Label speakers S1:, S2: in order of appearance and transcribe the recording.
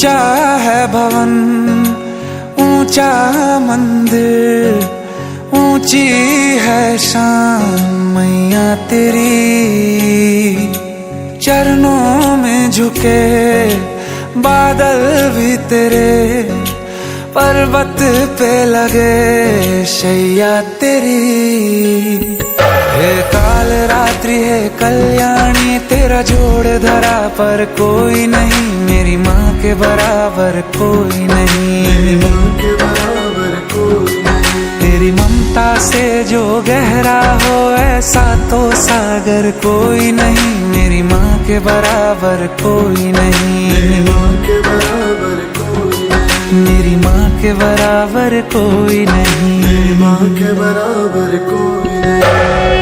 S1: ऊंचा है भवन, ऊंचा मंदिर, ऊंची है शान मैया तेरी। चरणों में झुके बादल भी तेरे, पर्वत पे लगे शैया तेरी। हे काल रात्रि है कल्याणी, तेरा जोड़ धरा पर कोई नहीं, मेरी माँ के बराबर कोई नहीं, मेरी माँ के बराबर कोई नहीं। तेरी ममता से जो गहरा हो ऐसा तो सागर कोई नहीं, मेरी माँ के बराबर कोई नहीं, मेरी माँ के बराबर कोई नहीं, मेरी माँ के बराबर कोई नहीं, मेरी माँ के बराबर कोई नहीं।